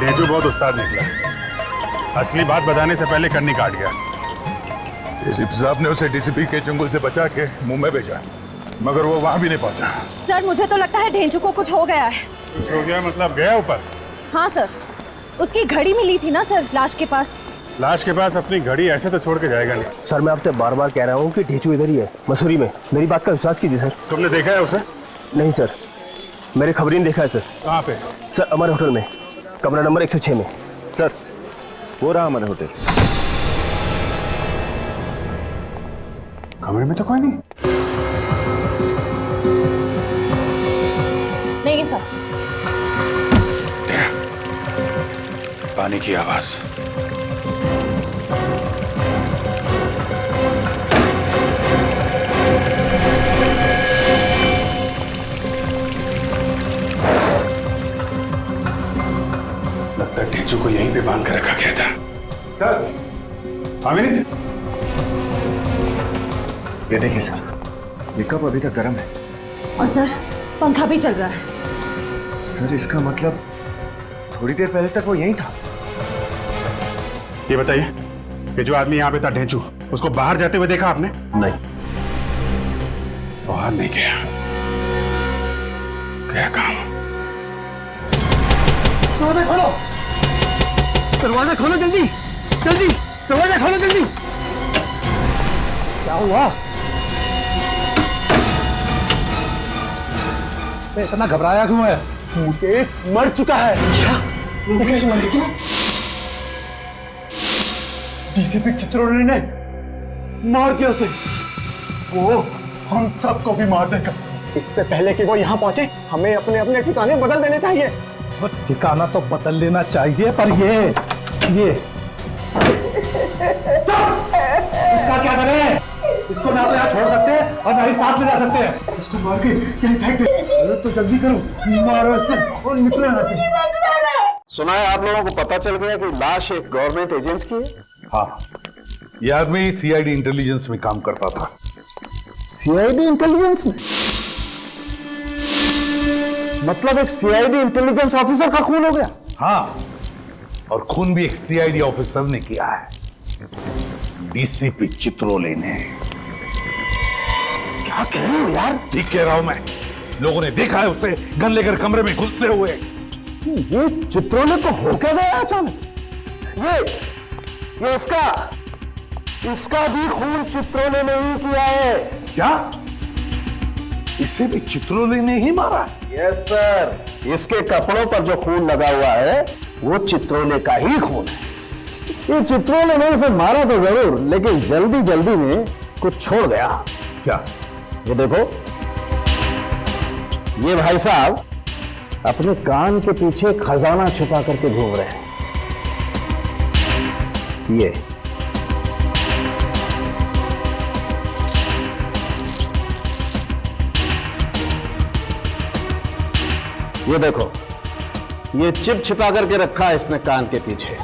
ढेंचू बहुत उस्ताद निकला। असली बात बताने से पहले कन्नी काट गया। एसीपी साहब ने उसे डीसीपी के चंगुल से बचा के मुंह में भेजा, मगर वो वहां भी नहीं पहुंचा। सर मुझे तो लगता है ढेंचू को कुछ हो गया है। कुछ हो गया मतलब गया ऊपर? हाँ सर, उसकी घड़ी मिली थी ना सर लाश के पास। लाश के पास अपनी घड़ी ऐसे तो छोड़ के जाएगा नहीं। सर मैं आपसे बार बार कह रहा हूँ कि ढेंचू इधर ही है, मसूरी में। मेरी बात का विश्वास कीजिए सर। तुमने देखा है उसे? नहीं सर, मेरे खबरी ने देखा है सर। कहाँ पे? सर अमर होटल में, कमरा नंबर 106 में। सर वो रहा अमर होटल। कमरे में तो कोई नहीं। नहीं सर। पानी की आवाज। लगता है ढेंचू को यहीं पे बांध कर रखा गया था। सर, अमित, ये देखिए सर, ये कप अभी तक गर्म है। और सर पंखा भी चल रहा है। सर इसका मतलब थोड़ी देर पहले तक वो यहीं था। ये बताइए कि जो आदमी यहाँ पे था ढेंचू, उसको बाहर जाते हुए देखा आपने? नहीं। बाहर नहीं गया, क्या काम? दरवाजा खोलो, दरवाजा खोलो जल्दी जल्दी, दरवाजा खोलो जल्दी। क्या हुआ? इतना घबराया क्यों है? मुकेश मर चुका है। क्या? मुकेश मर गया? डीसीपी चित्रोले ने मार दिया उसे। वो हम सबको भी मार देगा। इससे पहले कि वो यहाँ पहुंचे, हमें अपने अपने ठिकाने बदल देने चाहिए। वो ठिकाना तो बदल लेना चाहिए, पर ये इसका क्या करें? इसको ना तो यहाँ छोड़ सकते हैं और ना ही साथ ले जा सकते हैं। इसको मार के कहीं फेंक दे। अरे तो जल्दी करो, मारो इससे और निकलो यहाँ से। सुना है आप लोगों को पता चल गया कि लाश एक गवर्नमेंट एजेंट की है? हाँ, ये आदमी सीआईडी इंटेलिजेंस में काम करता था। सीआईडी इंटेलिजेंस में? मतलब एक सीआईडी इंटेलिजेंस ऑफिसर का खून हो गया? हाँ, और खून भी एक सीआईडी ऑफिसर ने किया है, डीसीपी चित्रोले ने। क्या कह रहे हो यार? ठीक कह रहा हूं मैं। लोगों ने देखा है उसे गन लेकर कमरे में घुसते हुए। ये चित्रोले को हो क्या गया अचानक? ये इसका भी खून चित्रोले ने ही किया है। क्या? इसे भी चित्रोले ने ही मारा? यस सर, इसके कपड़ों पर जो खून लगा हुआ है वो चित्रोले का ही खून है। ये चित्रोले ने इसे मारा तो जरूर, लेकिन जल्दी जल्दी में कुछ छोड़ गया। क्या? ये देखो, ये भाई साहब अपने कान के पीछे खजाना छुपा करके घूम रहे हैं। ये देखो, ये चिप छिपा करके रखा है इसने कान के पीछे।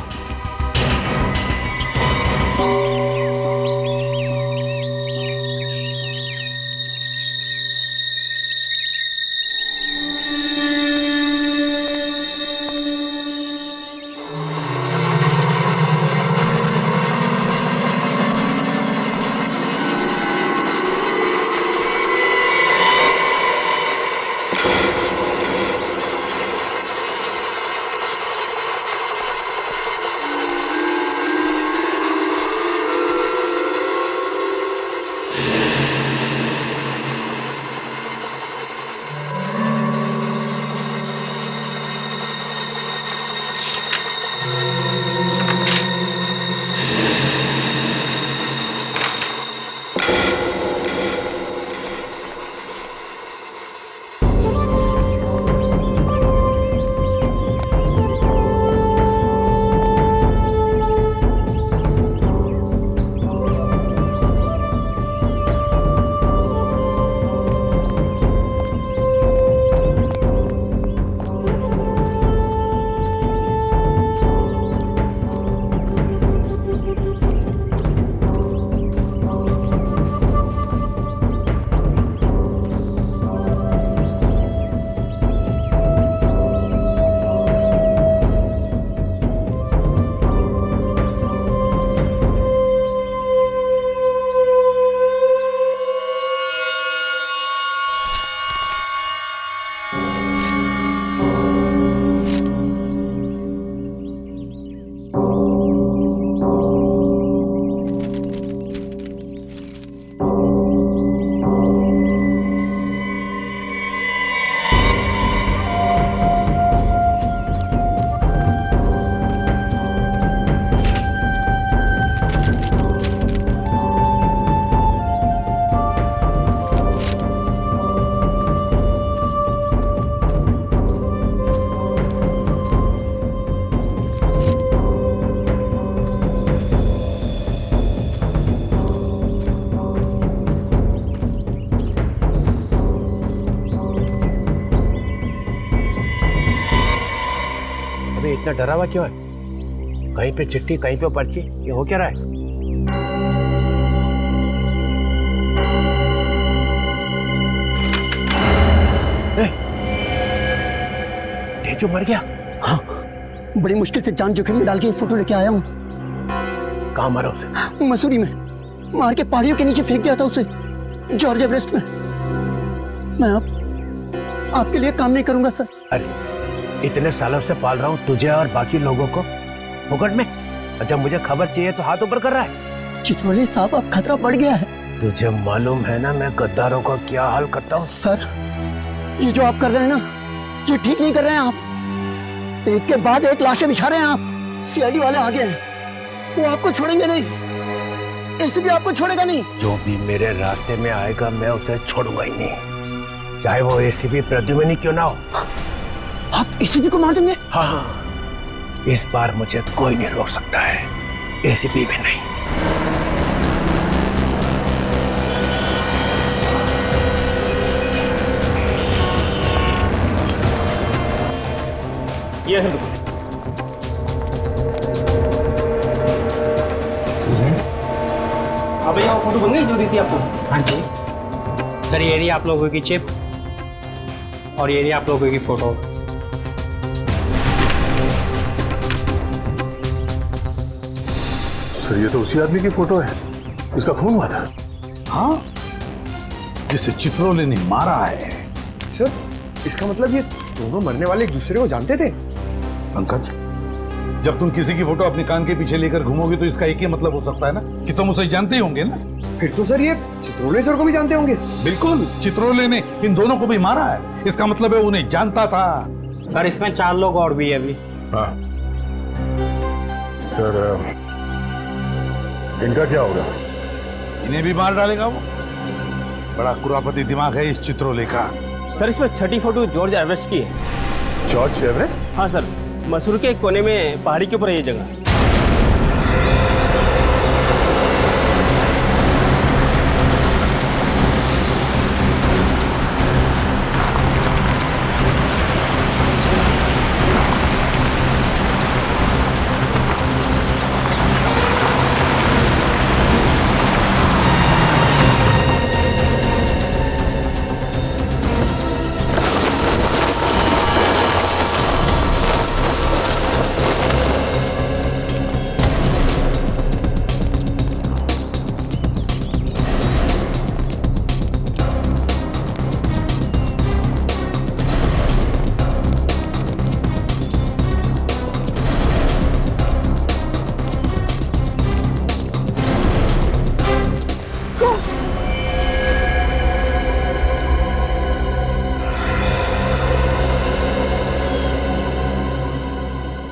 अबे इतना डरा हुआ क्यों है? कहीं पे चिट्ठी, कहीं पे पर्ची, ये हो क्या रहा है? जो मर गया? हाँ, बड़ी मुश्किल से जान जोखिम में डाल के फोटो लेके आया हूँ। कहाँ मारा उसे? मसूरी में मार के पहाड़ियों के नीचे फेंक दिया था उसे, जॉर्ज एवरेस्ट में। मैं आपके लिए काम नहीं करूंगा सर। अरे इतने सालों से पाल रहा हूँ तुझे और बाकी लोगों को मुकट में, जब मुझे खबर चाहिए तो हाथ ऊपर कर रहा है। चित्रोले साहब, अब खतरा बढ़ गया है। तुझे मालूम है ना मैं गद्दारों का क्या हाल करता हूँ? सर, ये जो आप कर रहे हैं ना, ये ठीक नहीं कर रहे हैं आप। एक के बाद एक लाशें बिछा रहे हैं आप। सीआईडी वाले आ गए हैं, वो आपको छोड़ेंगे नहीं, एसीपी आपको छोड़ेगा नहीं। जो भी मेरे रास्ते में आएगा मैं उसे छोड़ूंगा ही नहीं, चाहे वो एसीपी प्रद्युम्न क्यों ना हो। आप एसीपी को मार देंगे? हाँ, इस बार मुझे कोई नहीं रोक सकता है, एसीपी भी नहीं। ये है अब यहाँ फोटो बन गई जो दी थी आपको? हाँ जी सर, ये रही आप लोगों की चिप और ये रही आप लोगों की फोटो। सर ये तो उसी आदमी की फोटो है, इसका खून हुआ था। हाँ, जिसे चित्रोले ने मारा है। सर, इसका मतलब ये दोनों मरने वाले एक दूसरे को जानते थे? पंकज, जब तुम किसी की फोटो अपने कान के पीछे लेकर घूमोगे तो इसका एक ही मतलब हो सकता है ना कि तुम उसे जानते ही होंगे ना। फिर तो सर ये चित्रोले सर को भी जानते होंगे। बिल्कुल, चित्रोले ने इन दोनों को भी मारा है, इसका मतलब है उन्हें जानता था। सर इसमें 4 लोग और भी है अभी। हाँ सर, इनका क्या होगा? इन्हें भी मार डालेगा वो। बड़ा कुरापती दिमाग है इस चित्रोले का। सर इसमें 6ठी फोटो जॉर्ज एवरेस्ट की है। George Everest? हाँ सर, मसूरी के एक कोने में पहाड़ी के ऊपर है ये जगह।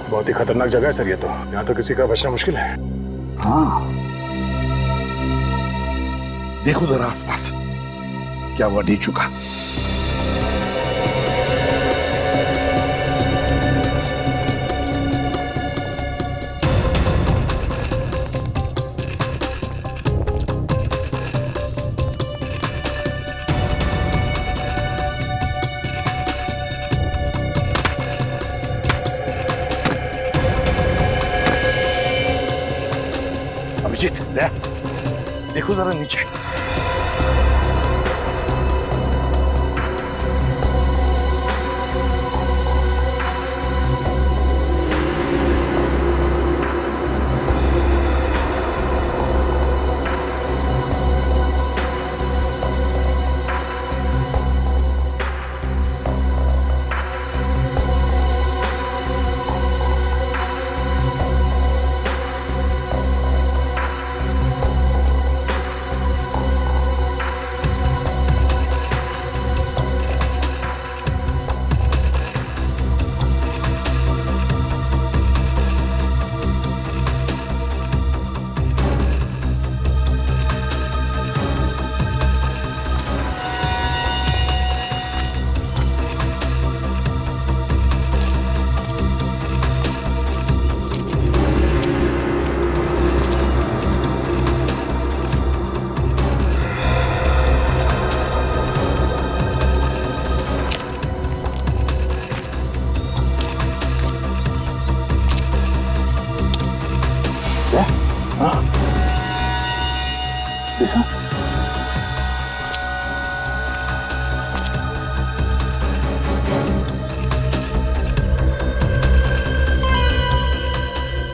बहुत ही खतरनाक जगह है सर ये तो, यहाँ तो किसी का बचना मुश्किल है। हाँ, देखो जरा आसपास, क्या वो नहीं चुका? अभिजीत, देखो जरा नीचे।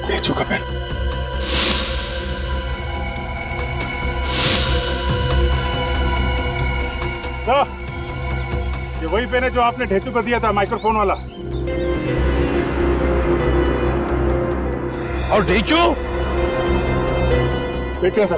भेजू का पेन। ये वही पेन है जो आपने ढेचू को दिया था, माइक्रोफोन वाला। और ढेचू? देखिए सर।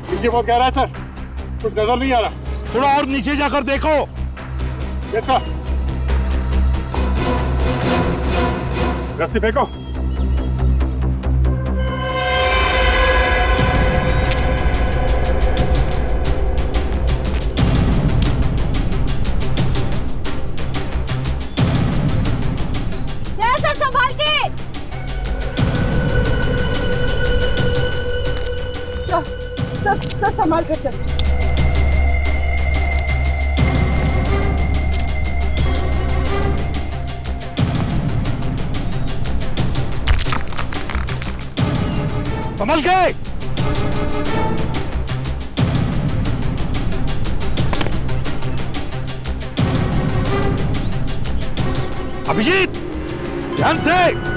पीछे वो कह रहा है सर, कुछ नजर नहीं आ रहा। थोड़ा और नीचे जाकर देखो। Yes sir. रस्सी फेंको। सर संभाल के। सर संभाल कर सर। संभल के। अभिजीत, ध्यान से।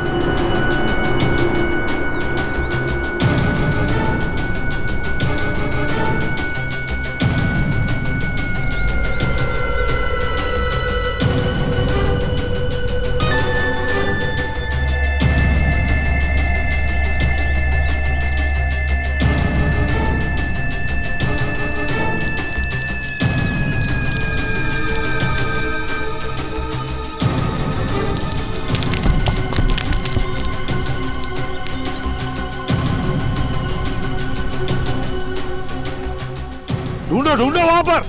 ढूंढो ढूंढो वहां पर।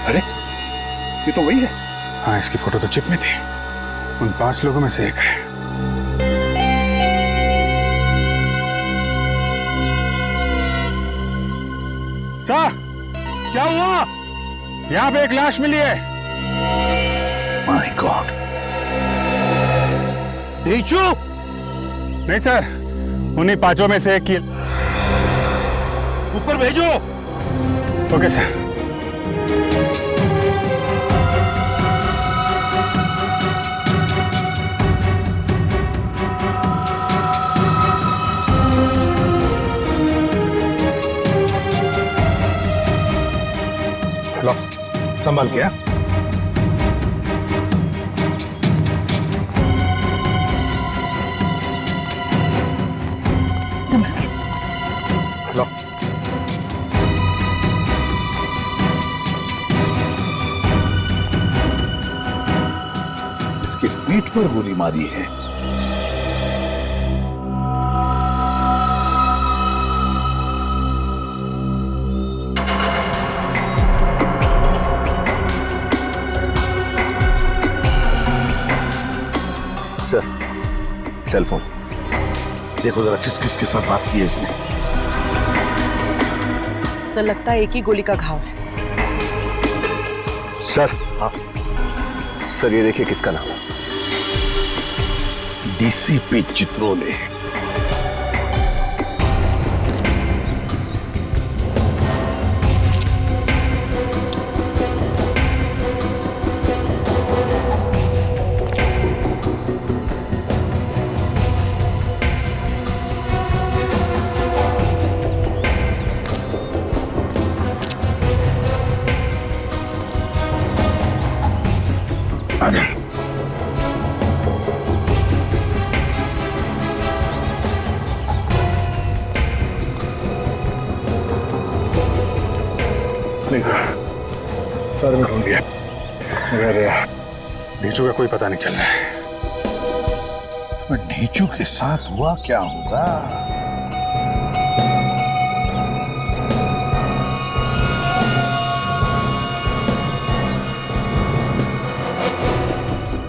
अरे ये तो वही है। हाँ, इसकी फोटो तो चिप में थी। उन 5 लोगों में से एक है। सर, क्या हुआ? यहाँ पे एक लाश मिली है। My god. ढेचू? नहीं सर, उन्हीं 5 में से एक की। ऊपर भेजो। Okay sir. लो, संभाल के। संभाल के। लो। इसके पीठ पर गोली मारी है। सर, सेल फोन देखो जरा, किस किस के साथ बात की है इसने। सर लगता है एक ही गोली का घाव है। सर, हाँ सर, ये देखिए किसका नाम है। डीसीपी चित्रोले। आजा। नहीं सर, सर में ढूंढ लिया, मगर ढीचू का कोई पता नहीं चल रहा है। तो ढीचू के साथ हुआ क्या होगा?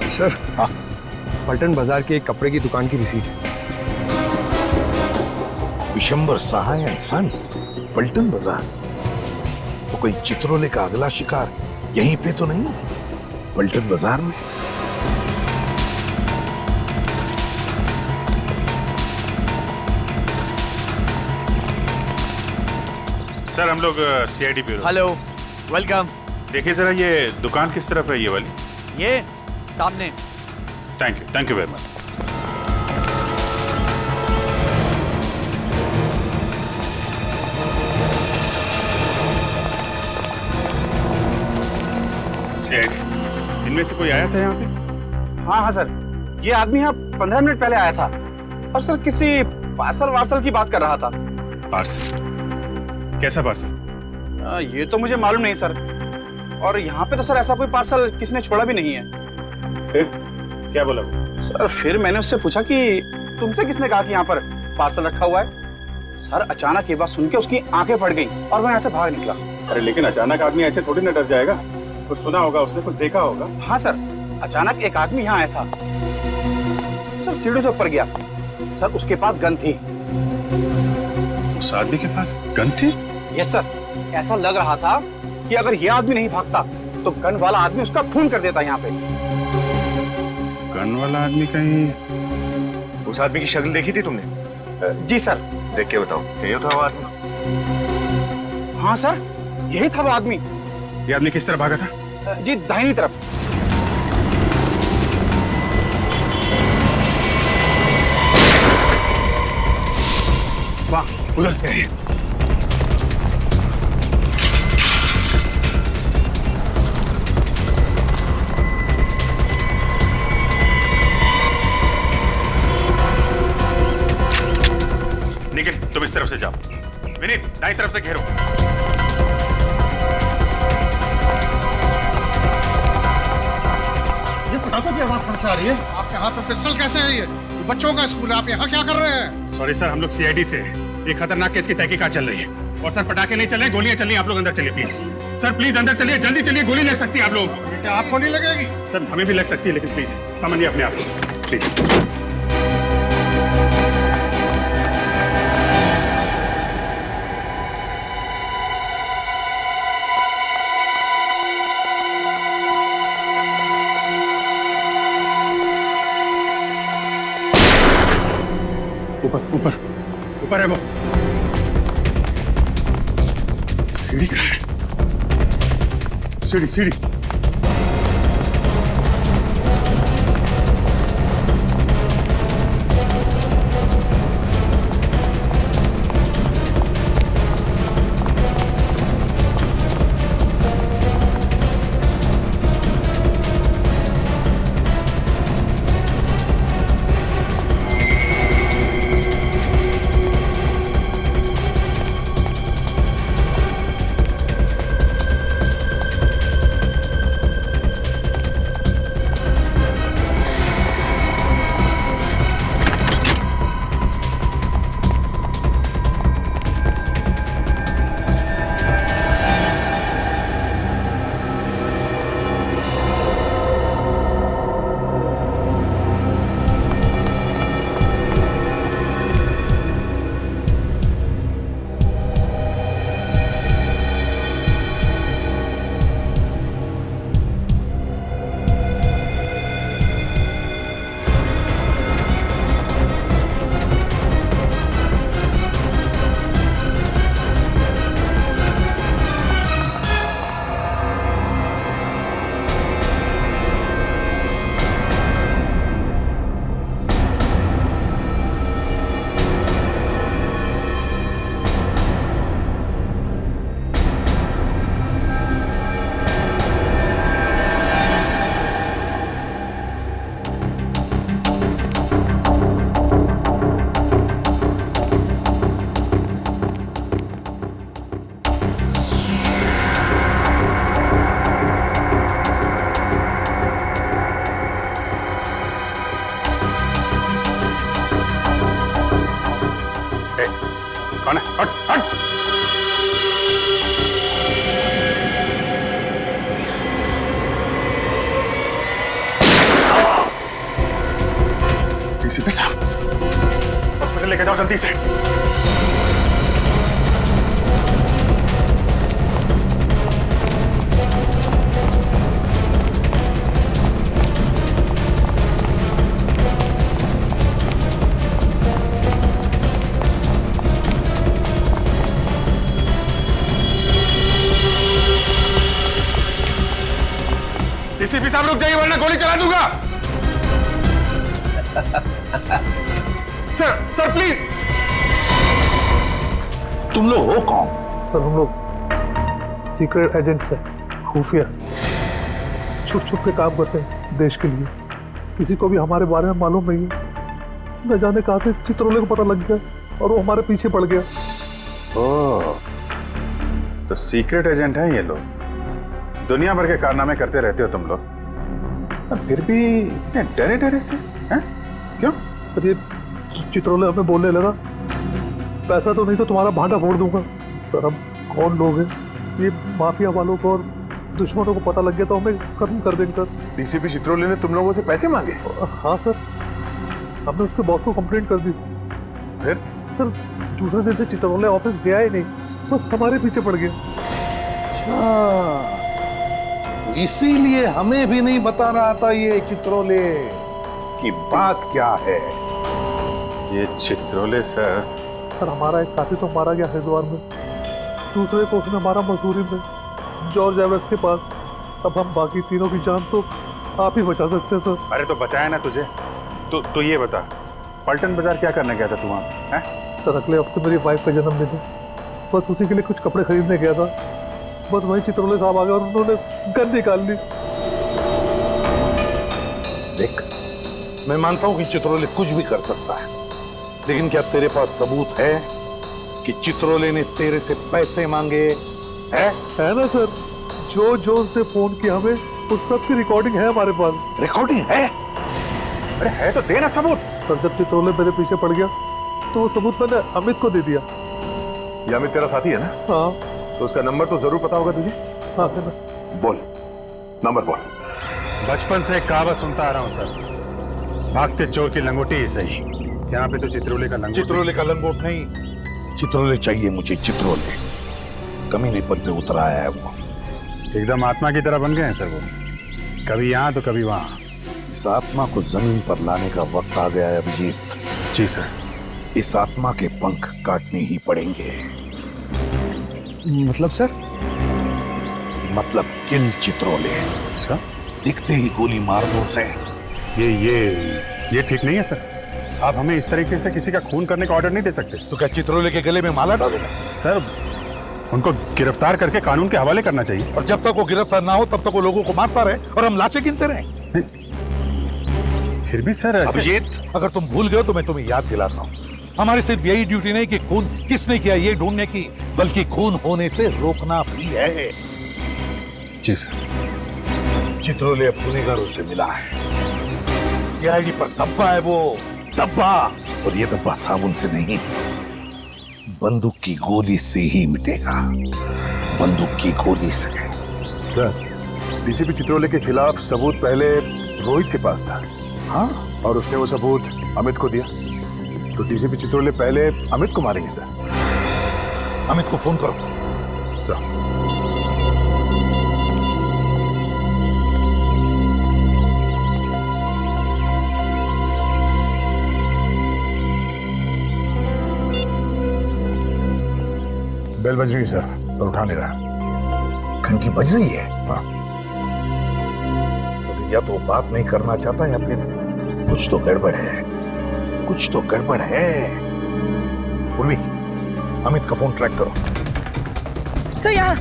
सर, पलटन बाजार के एक कपड़े की दुकान की रिसीट है। विशंबर सहाय एंड सन्स, पलटन बाजार। वो कोई चित्रोले का अगला शिकार यहीं पे तो नहीं, पलटन बाजार में? सर हम लोग सीआईडी ब्यूरो। Hello, welcome. देखिए जरा ये दुकान किस तरफ है, ये वाली? ये सामने। Thank you very much. इनमें से कोई आया था यहाँ पे? हाँ सर, ये आदमी यहाँ 15 मिनट पहले आया था और सर किसी पार्सल की बात कर रहा था। पार्सल? कैसा पार्सल? ये तो मुझे मालूम नहीं सर, और यहाँ पे तो सर ऐसा कोई पार्सल किसने छोड़ा भी नहीं है। फिर क्या बोला? सर फिर मैंने उससे पूछा कि तुमसे किसने कहा कि यहाँ पर पार्सल रखा हुआ है। सर अचानक ये बात सुन के उसकी आंखें फट गई और वह यहाँ से भाग निकला। अरे लेकिन अचानक आदमी ऐसे थोड़ी ना डर जाएगा, कुछ सुना होगा उसने, कुछ देखा होगा। हाँ सर, अचानक एक आदमी यहाँ आया था सर, सीढ़ी से ऊपर गया सर, उसके पास गन थी। उस आदमी के पास गन थी? यस सर, ऐसा लग रहा था कि अगर यह आदमी नहीं भागता तो गन वाला आदमी उसका खून कर देता। यहाँ पे गन वाला आदमी कहीं? उस आदमी की शक्ल देखी थी तुमने? जी सर। देख के बताओ, यही था वो आदमी? हाँ सर, यही था वो आदमी। ये आदमी किस तरफ भागा था? जी दाहिनी तरफ। वाह, उधर से है। निखिल तुम इस तरफ से जाओ, विनीत दाईं तरफ से घेरो। ये पटाखों की आवाज कहां से आ रही है? आपके हाथ में पिस्टल कैसे है? ये बच्चों का स्कूल है, आप यहाँ क्या कर रहे हैं? सॉरी सर, हम लोग सीआईडी से एक खतरनाक केस की तहकीकात चल रही है। और सर पटाखे नहीं चल रहे, गोलियां चल रही हैं। आप लोग अंदर चलिए प्लीज। सर प्लीज अंदर चलिए, जल्दी चलिए, गोली लग सकती है आप लोग। क्या आपको नहीं लगेगी? सर हमें भी लग सकती है, लेकिन प्लीज समझिए अपने आप को प्लीज। ऊपर ऊपर है वो। सीढ़ी कहाँ है? सीढ़ी। हट हट। डीसीपी साहब, हॉस्पिटल लेके जाओ जल्दी से। डीसीपी साहब रुक जाइए वरना गोली चला दूंगा। Sir please. तुम लोग हो कौन? सर हम लोग सीक्रेट एजेंट्स हैं, खुफिया, छुप छुप के काम करते हैं देश के लिए। किसी को भी हमारे बारे में मालूम नहीं है। न जाने कहां से चित्रोले को पता लग गया और वो हमारे पीछे पड़ गया। ओह, तो सीक्रेट एजेंट हैं ये लोग। दुनिया भर के कारनामे करते रहते हो तुम लोग, और फिर भी इतने डरे डरे से हैं? क्यों? सर ये चित्रोले हमें बोलने लगा, पैसा तो नहीं तो तुम्हारा भांडा फोड़ दूंगा। सर हम कौन लोग हैं? ये माफिया वालों को और दुश्मनों को पता लग गया तो हमें खत्म कर देंगे सर। डीसीपी चित्रोले ने तुम लोगों से पैसे मांगे? हाँ सर, हमने उसके बॉस को कंप्लेंट कर दी। फिर? सर दूसरे दिन से चित्रोले ऑफिस गया ही नहीं, बस हमारे पीछे पड़ गया। अच्छा, इसीलिए हमें भी नहीं बता रहा था ये चित्रोले की बात क्या है। ये चित्रोले सर हमारा एक साथी तो मारा गया हरिद्वार में, दूसरे को उसने मारा मसूरी में जॉर्ज एवरेस्ट के पास। अब हम बाकी तीनों की जान तो आप ही बचा सकते हैं सर। अरे तो बचाया ना तुझे। तो ये बता, पलटन बाजार क्या करने गया था तू वहाँ? हैं? सर अगले हफ्ते मेरी वाइफ का जन्मदिन है, बस उसी के लिए कुछ कपड़े खरीदने गया था। बस वही चित्रोले साहब आ गए और उन्होंने गन निकाल ली। देख, मैं मानता हूं कि चित्रोले कुछ भी कर सकता है, लेकिन क्या तेरे पास सबूत है कि चित्रोले ने तेरे से पैसे मांगे? है ना सर, जो उसने फोन किया हमें उस सब की रिकॉर्डिंग है हमारे पास। रिकॉर्डिंग है? अरे है तो देना सबूत। सर जब चित्रोले मेरे पीछे पड़ गया तो वो सबूत मैंने अमित को दे दिया। ये अमित तेरा साथी है ना? हाँ। तो उसका नंबर तो जरूर पता होगा तुझे? हाँ सर। बोल, नंबर बोल। बचपन से एक कहावत सुनता आ रहा हूँ सर, भागते चोर की लंगोटी ही सही। यहाँ पे तो चित्रोले का लंगोट। चित्रोले का लंगोट नहीं, चित्रोले चाहिए मुझे। चित्रोले कमीने पर पे उतर आया है वो। एकदम आत्मा की तरह बन गए हैं सर वो, कभी यहाँ तो कभी वहाँ। इस आत्मा को जमीन पर लाने का वक्त आ गया है अभिजीत। जी सर। इस आत्मा के पंख काटने ही पड़ेंगे। मतलब सर? मतलब किल चित्रोले। सर दिखते ही गोली मार दो उसे। ये ठीक नहीं है सर। आप हमें इस तरीके से किसी का खून करने का ऑर्डर नहीं दे सकते। तो क्या चित्रोले के गले में माला डालूंगा? सर उनको गिरफ्तार करके कानून के हवाले करना चाहिए। और जब तक वो गिरफ्तार ना हो तब तक वो लोगों को मारता रहे और हम लाशें गिनते रहे। फिर भी सर अभिजीत, अगर तुम भूल गए तो मैं तुम्हें याद दिलाता हूँ, हमारी सिर्फ यही ड्यूटी नहीं कि खून किसने किया ये ढूंढने की, बल्कि खून होने से रोकना भी है। जी सर। चित्रोले अब गुनहगारों से मिला है, सीआईडी पर धब्बा है वो, धब्बा। और ये धब्बा साबुन से नहीं, बंदूक की गोली से ही मिटेगा। बंदूक की गोली से। सर डीसीपी चित्रोले के खिलाफ सबूत पहले रोहित के पास था। हाँ, और उसने वो सबूत अमित को दिया, तो डीसीपी चित्रोले पहले अमित को मारेंगे सर। अमित को फोन करो सर। बेल बज रही है सर, पर उठा नहीं रहा। घंटी बज रही है? हाँ। तो या तो बात नहीं करना चाहता या फिर कुछ तो गड़बड़ है, कुछ तो गड़बड़ है। उर्वी, अमित का फोन ट्रैक करो। सर यहाँ।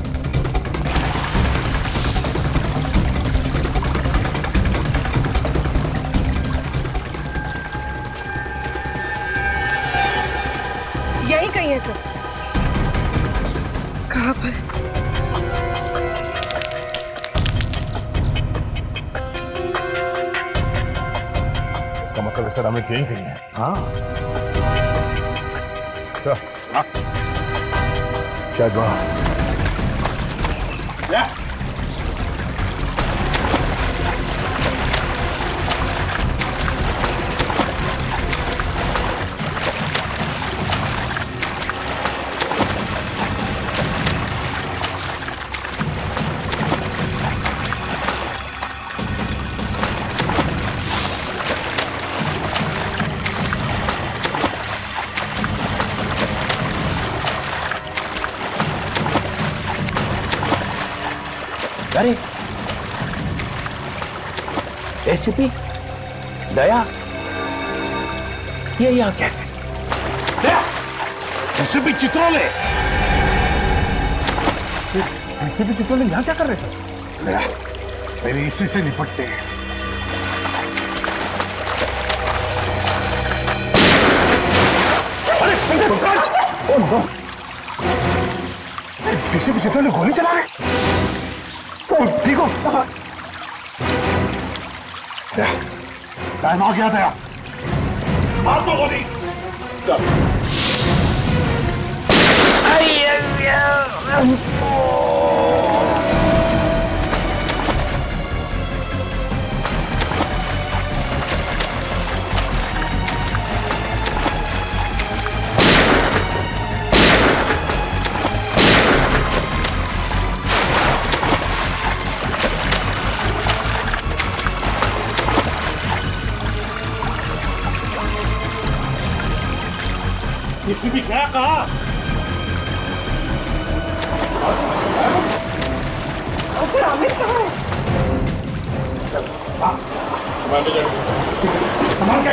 यही कहीं है सर। कहाँ पर? इसका मतलब है सर अमित यही कहीं है। हाँ सर। हाँ जागवा अरे एसीपी दया, ये यहाँ कैसे? दया, एसीपी चित्रोले, एसीपी चित्रोले यहाँ क्या कर रहे थे? दया, पहले इसी से निपटते हैं। अरे Pankaj! Oh no! ACP Chitrole गोली चला रहे। ठीक हो? टाइम आ गया दया, मार दो गोली। चल। किसी भी क्या कहा? फिर अमित कहाँ है? संभाल के।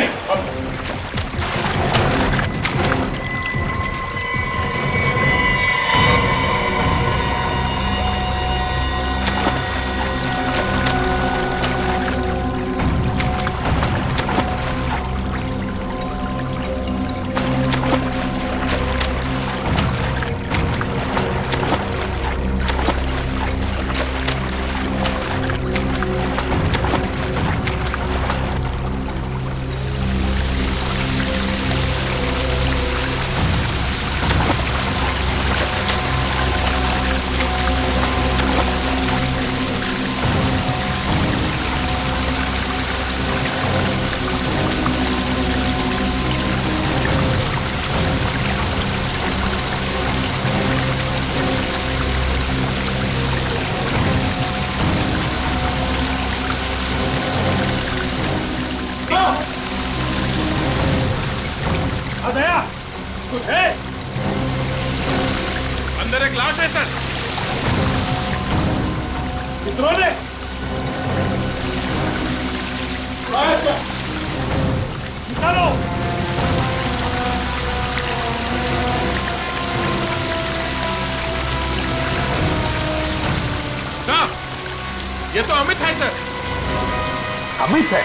दया, कुछ है? अंदर एक लाश है सर। चित्रोले, निकालो। साहब, ये तो अमित है सर। अमित है?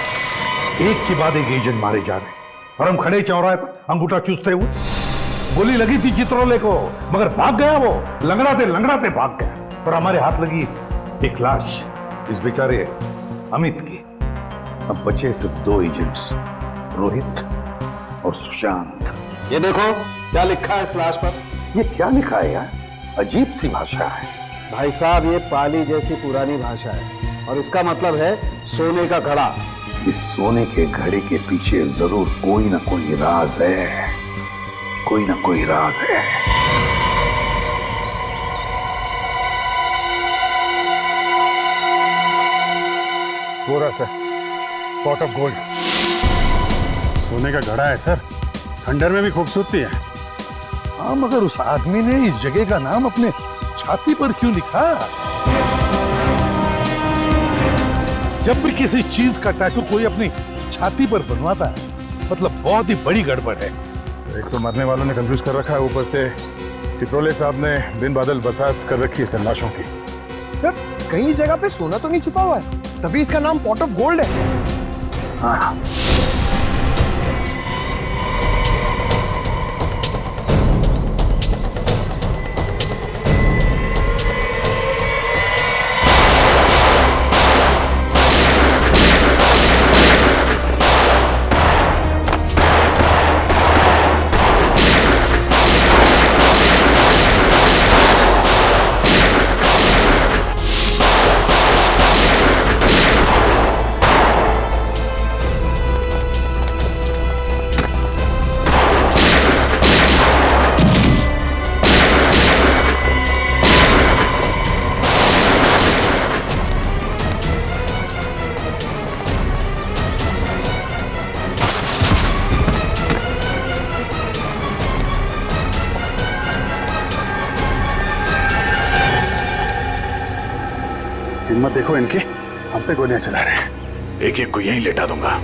एक के बाद एक एजेंट मारे जा रहे और हम खड़े चौराहे पर अंगूठा चूसते हुए। गोली लगी थी चित्रोले को, मगर भाग गया वो, लंगड़ाते भाग गया और हमारे हाथ लगी एक लाश, इस बेचारे अमित की। अब बचे सिर्फ 2 एजेंट्स, रोहित और सुशांत। ये देखो क्या लिखा है इस लाश पर। ये क्या लिखा है यार? अजीब सी भाषा है। भाई साहब, ये पाली जैसी पुरानी भाषा है और इसका मतलब है सोने का घड़ा। इस सोने के घड़े के पीछे जरूर कोई ना कोई राज है, कोई ना कोई राज है। पूरा सर, पॉट ऑफ गोल्ड। सोने का घड़ा है सर, खंडर में भी खूबसूरती है। हाँ, मगर उस आदमी ने इस जगह का नाम अपने छाती पर क्यों लिखा? जब भी किसी चीज का टैटू कोई अपनी छाती पर बनवाता है, मतलब बहुत ही बड़ी गड़बड़ है। एक तो मरने वालों ने कंफ्यूज कर रखा है, ऊपर से चित्रोले साहब ने दिन बादल बसात कर रखी है सन्नाशों की। सर, कहीं जगह पे सोना तो नहीं छुपा हुआ है, तभी इसका नाम पॉट ऑफ गोल्ड है। हाँ, हिम्मत देखो इनकी, हम पे गोलियां चला रहे हैं। एक एक को यहीं लेटा दूंगा।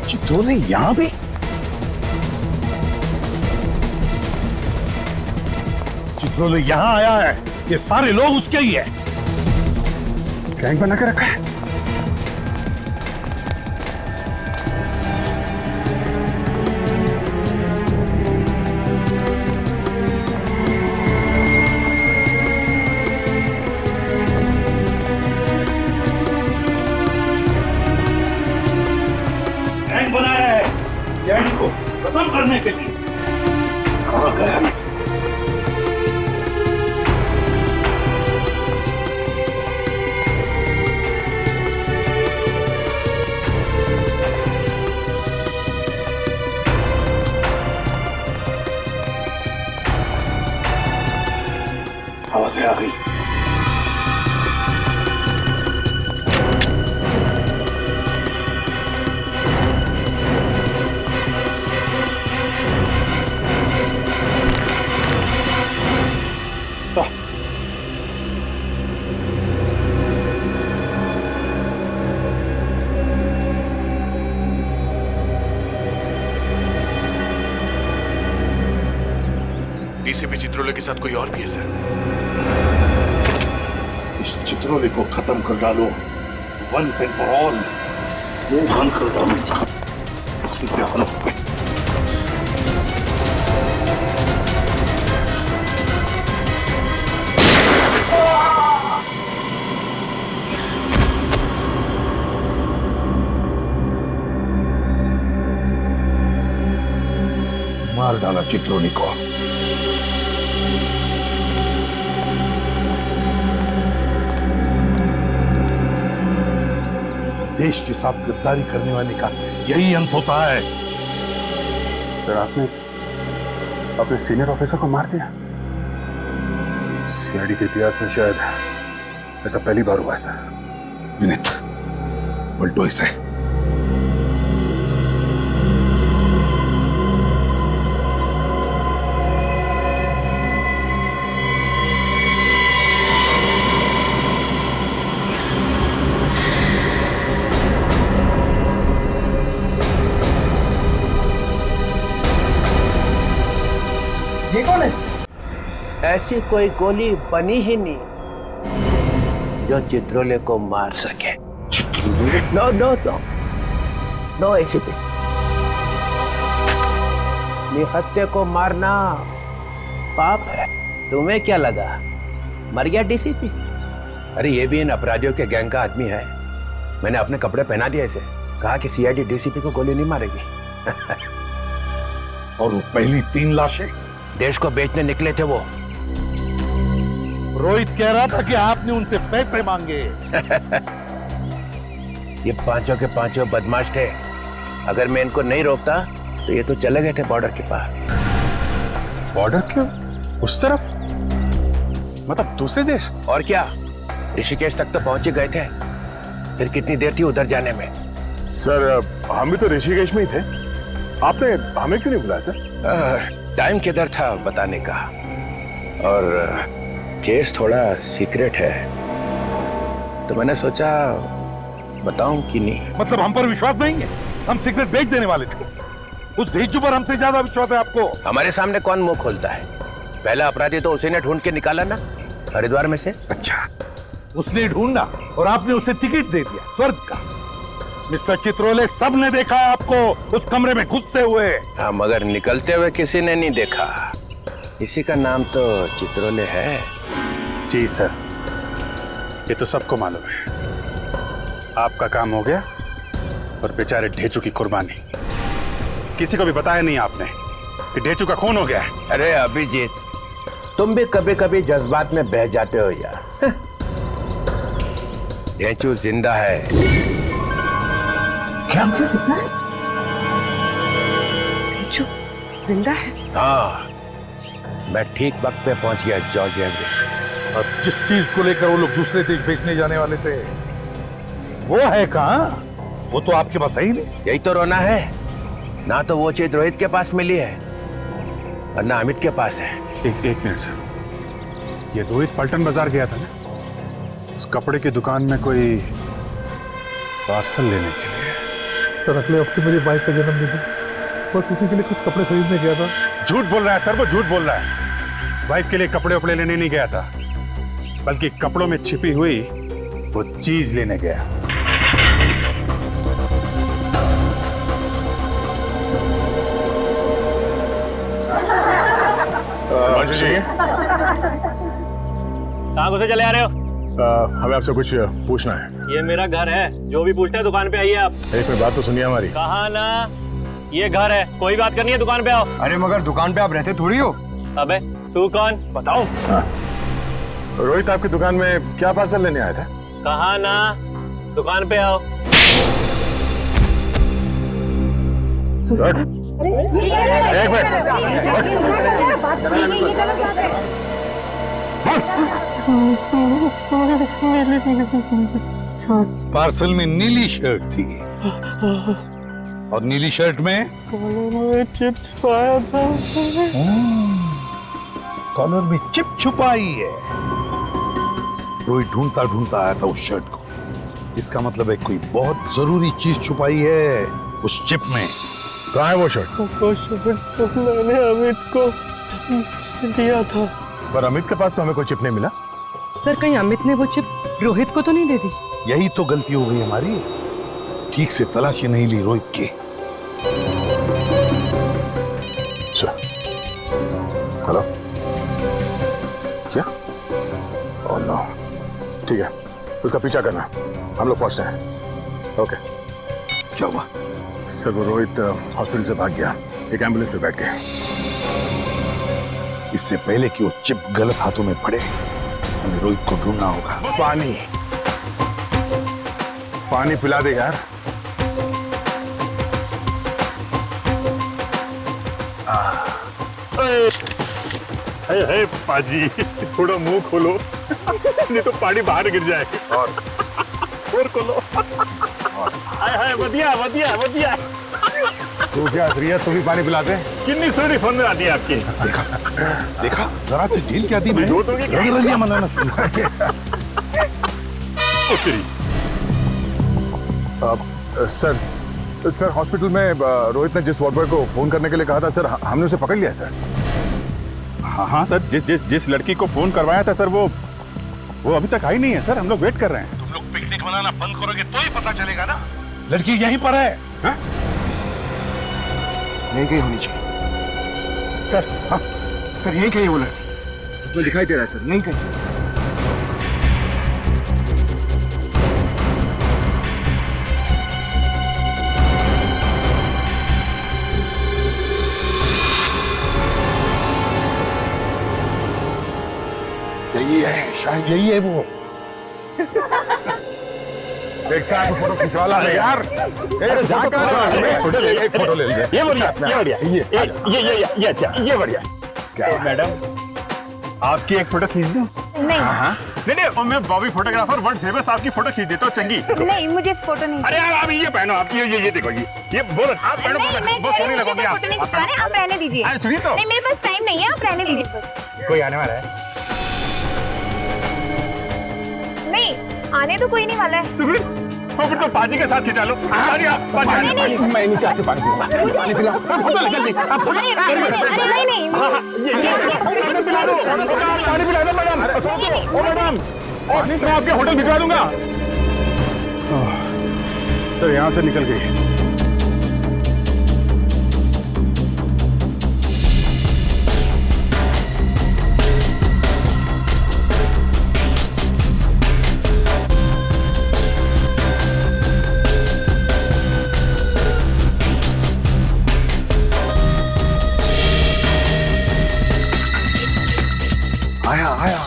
चित्रोले यहां भी? चित्रोले यहां आया है, ये सारे लोग उसके ही है। गैंग बना के रखा है। गैंग बनाया है सीआईडी को खत्म करने के लिए। कहां गया है? आवाज़ें आ गई। डीसीपी चित्रोले के साथ कोई और भी है सर। इस चित्रोले को खत्म कर डालो वंस एंड फॉर ऑल। वो बंद कर डालो साहब, इसलिए हालत पे। मार डाला चित्रोले को। देश के साथ गद्दारी करने वाले का यही अंत होता है। सर आपने अपने सीनियर ऑफिसर को मार दिया। सीआईडी के इतिहास में शायद ऐसा पहली बार हुआ है सर। विनीत, पलटो इसे। ये कौन है? ऐसी कोई गोली बनी ही नहीं जो चित्रोले को मार सके। No no no no ACP, निहत्थे को मारना पाप है। तुम्हें क्या लगा मर गया डीसीपी? अरे ये भी इन अपराधियों के गैंग का आदमी है। मैंने अपने कपड़े पहना दिए इसे, कहा कि सीआईडी डीसीपी को गोली नहीं मारेगी। और वो पहली 3 लाशें देश को बेचने निकले थे वो। रोहित कह रहा था कि आपने उनसे पैसे मांगे। ये पांचों के पांचों बदमाश थे। अगर मैं इनको नहीं रोकता तो ये तो चले गए थे बॉर्डर के पार। बॉर्डर क्यों? उस तरफ मतलब दूसरे देश? और क्या, ऋषिकेश तक तो पहुंच ही गए थे। फिर कितनी देर थी उधर जाने में? सर हम भी तो ऋषिकेश में ही थे। आपने हमें क्यों नहीं बुलाया सर? टाइम किधर था बताने का, और केस थोड़ा सीक्रेट है। तो मैंने सोचा बताऊं कि नहीं। मतलब हम पर विश्वास नहीं है? हम सिगरेट बेच देने वाले थे। उस धेंचू पर हमसे ज्यादा विश्वास है आपको। हमारे सामने कौन मुंह खोलता है? पहला अपराधी तो उसी ने ढूंढ के निकाला ना, हरिद्वार में से। अच्छा, उसने ढूंढा और आपने उसे टिकट दे दिया स्वर्ग का। मिस्टर चित्रोले, सबने देखा है आपको उस कमरे में घुसते हुए। हाँ, मगर निकलते हुए किसी ने नहीं देखा। इसी का नाम तो चित्रोले है। जी सर, ये तो सबको मालूम है। आपका काम हो गया और बेचारे ढेचू की कुर्बानी। किसी को भी बताया नहीं आपने कि ढेचू का खून हो गया है। अरे अभिजीत, तुम भी कभी कभी जज्बात में बह जाते हो यार। ढेचू जिंदा है। क्या? ढेचू जिंदा है? हाँ, मैं ठीक वक्त पे पहुंच गया जॉर्जिया में। और जिस चीज को लेकर वो लोग दूसरे देश बेचने जाने वाले थे, वो है कहाँ? वो तो आपके पास है ही नहीं। यही तो रोना है ना, तो वो चीज रोहित के पास मिली है और ना अमित के पास है। एक मिनट सर, ये रोहित पलटन बाजार गया था ना, उस कपड़े की दुकान में कोई पार्सल लेने के लिए। सर अगले हफ्ते मेरी वाइफ का जन्मदिन है, बस उसी के लिए कुछ कपड़े खरीदने गया था। झूठ बोल रहा है सर, वो झूठ बोल रहा है। वाइफ के लिए कपड़े वपड़े लेने नहीं गया था, बल्कि कपड़ों में छिपी हुई वो चीज लेने गया। कहाँ घुसे चले आ रहे हो? हमें आपसे कुछ पूछना है। ये मेरा घर है, जो भी पूछना है दुकान पे आइए आप। एक मिनट बात तो सुनिए हमारी। कहा ना, ये घर है, कोई बात करनी है दुकान पे आओ। अरे मगर दुकान पे आप रहते थोड़ी हो। अबे तू कौन? बताओ। रोहित आपकी दुकान में क्या पार्सल लेने आया था? कहा ना, दुकान पे आओ। एक पार्सल में नीली शर्ट थी और नीली शर्ट में चिप छुपाया था। कॉलर में चिप छुपाई है। रोहित ढूंढता ढूंढता आया था उस शर्ट को। इसका मतलब है कोई बहुत जरूरी चीज छुपाई है उस चिप में। कहाँ है वो शर्ट? वो शर्ट तो मैंने अमित को दिया था। पर अमित के पास तो हमें कोई चिप नहीं मिला। सर कहीं अमित ने वो चिप रोहित को तो नहीं दे दी? यही तो गलती हो गई हमारी, ठीक से तलाशी नहीं ली रोहित की। हेलो, क्या? ओह नो, ठीक है, उसका पीछा करना, हम लोग पहुंचते हैं। ओके। क्या हुआ? सर वो रोहित हॉस्पिटल से भाग गया, एक एम्बुलेंस में बैठ गया। इससे पहले कि वो चिप गलत हाथों में पड़े, हमें रोहित को ढूंढना होगा। पानी पिला दे यार। हे पाजी, थोड़ा मुंह खोलो नहीं तो पानी बाहर गिर जाएगा। और खोलो। हाय वधिया वधिया वधिया। तू क्या श्रीया, तू भी पानी पिला दे। कितनी सोनी फोन में आती है आपकी। देखा जरा से ढील क्या दी मैं। रंगरलियां मनाना शुरू कर दिया। सर हॉस्पिटल में रोहित ने जिस वार्ड बॉय को फोन करने के लिए कहा था सर, हमने उसे पकड़ लिया सर। हाँ सर, जिस लड़की को फोन करवाया था सर, वो अभी तक आई नहीं है सर। हम लोग वेट कर रहे हैं। तुम लोग पिकनिक मनाना बंद करोगे तो ही पता चलेगा ना। लड़की यहीं पर है। हाँ? यहीं कहीं होनी चाहिए सर। हाँ सर, यहीं कहीं वो लड़की, उसमें दिखाई दे रहा है सर, यहीं कहीं। यही है, शायद यही है वो। एक साथ फोटो खिंचवाला है यार। फोटो ले लीजिए। ये बढ़िया, ये बढ़िया, ये अच्छा, ये बढ़िया। क्या मैडम, आपकी एक फोटो खींच दूं? नहीं। नहीं, और मैं बॉबी फोटोग्राफर वर्ल्ड फेमस आपकी फोटो खींच देता हूँ चंगी। नहीं, मुझे फोटो नहीं। अरे यार आप ये पहनो, आप ये देखो, ये बोलो आप पहनो, बहुत सोनी लगोगी आप। फोटो नहीं खिंचवाने, आप रहने दीजिए। अरे सुनिए तो। नहीं, मेरे पास टाइम नहीं है, आप रहने दीजिए बस। कोई आने वाला है? नहीं, आने तो कोई नहीं वाला है। तो फिर तो पाजी के साथ खिंचा लो। मैं नीचे आके पानी पीऊंगा। पानी पिलाओ। पानी पिला दो मैडम। मैं आपके होटल भिजवा दूंगा। तो यहाँ से निकल गई।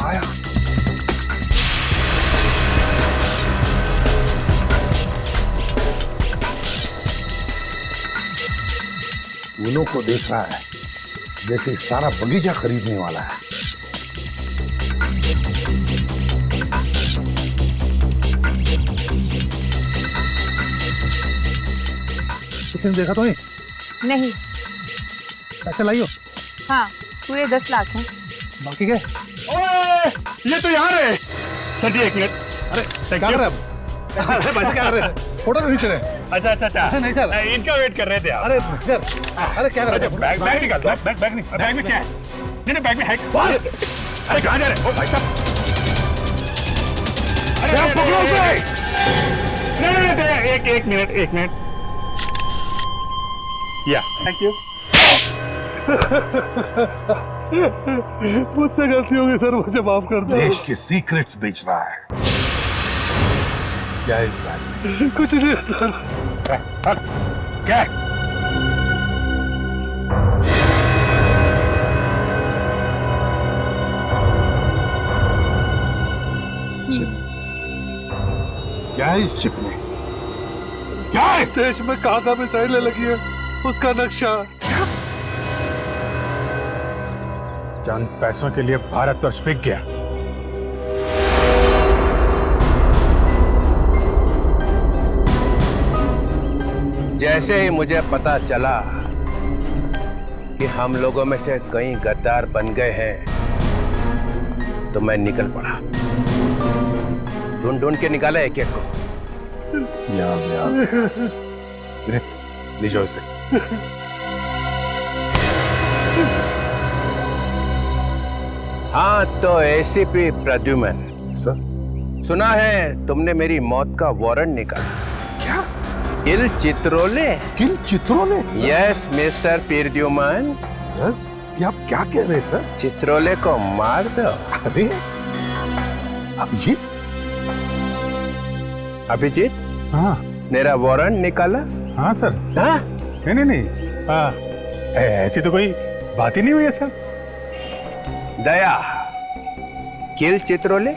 आया। फूलों को देख रहा है जैसे सारा बगीचा खरीदने वाला है। किसी ने देखा तो नहीं? नहीं। पैसे लाई हो? हाँ, पूरे 10 लाख हैं। बाकी क्या? ओए, ये तो यहाँ रहे। सर जी 1 मिनट। अरे क्या कर रहे हैं? अरे भाई क्या कर रहे हैं? फोटो नहीं खींच रहे। अच्छा। नहीं कर। इनका वेट कर रहे थे आप। अरे क्या कर रहे हैं? बैग निकाल। बैग में क्या है? नहीं बैग में है। अरे कहाँ जा रहे हो भाई साहब? अरे आप पकड़ो उसे। नहीं, एक मिनट। या थैंक यू। मुझसे गलती हो गई सर, मुझे माफ कर दो। देश के सीक्रेट्स बेच रहा है। क्या इस बैग में? कुछ नहीं है सर। क्या? क्या है इस चिप में? क्या है? देश में कहाँ मिसाइलें लगी है उसका नक्शा। चंद पैसों के लिए भारत तो बिक गया। जैसे ही मुझे पता चला कि हम लोगों में से कई गद्दार बन गए हैं तो मैं निकल पड़ा। ढूंढ के निकाला एक को। ले जाओ इसे। हाँ तो एसीपी प्रद्युमन सर, सुना है तुमने मेरी मौत का वारंट निकाला। क्या? Kill Chitrole? Kill Chitrole? Yes mister Pradyuman. Sir ये आप क्या कह रहे हैं सर? चित्रोले को मार दो। अरे अभिजीत? हाँ मेरा वारंट निकाला? हाँ सर। हाँ? नहीं। ऐसी तो कोई बात ही नहीं हुई है सर। दया किल चित्रोले?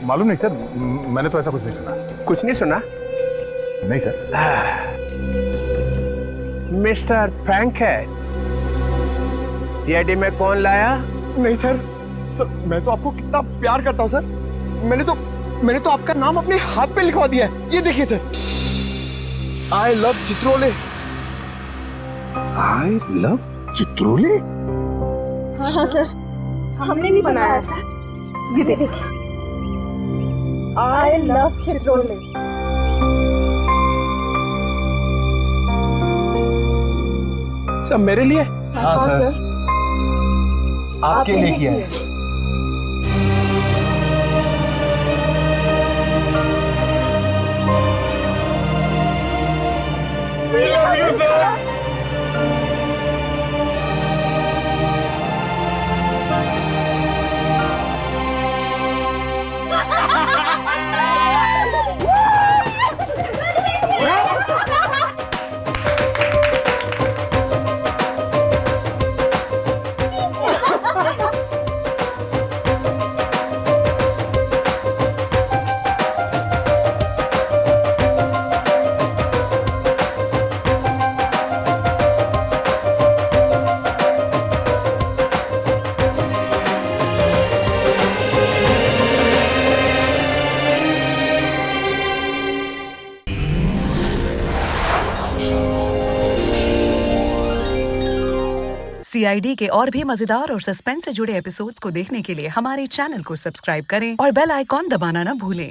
मालूम नहीं सर, मैंने तो ऐसा कुछ नहीं सुना। कुछ नहीं सुना? नहीं सर। मिस्टर फ्रैंकहेड, सीआईडी में कौन लाया? नहीं सर, मैं तो आपको कितना प्यार करता हूँ सर। मैंने तो आपका नाम अपने हाथ पे लिखवा दिया है। ये देखिए sir, I love Chitrole. I love Chitrole? हाँ सर, हमने भी बनाया सर। ये देखिए, आई लव चित्रोले। सब मेरे लिए? हाँ सर, आपके लिए किया है। सीआईडी के और भी मजेदार और सस्पेंस से जुड़े एपिसोड्स को देखने के लिए हमारे चैनल को सब्सक्राइब करें और बेल आइकॉन दबाना न भूलें।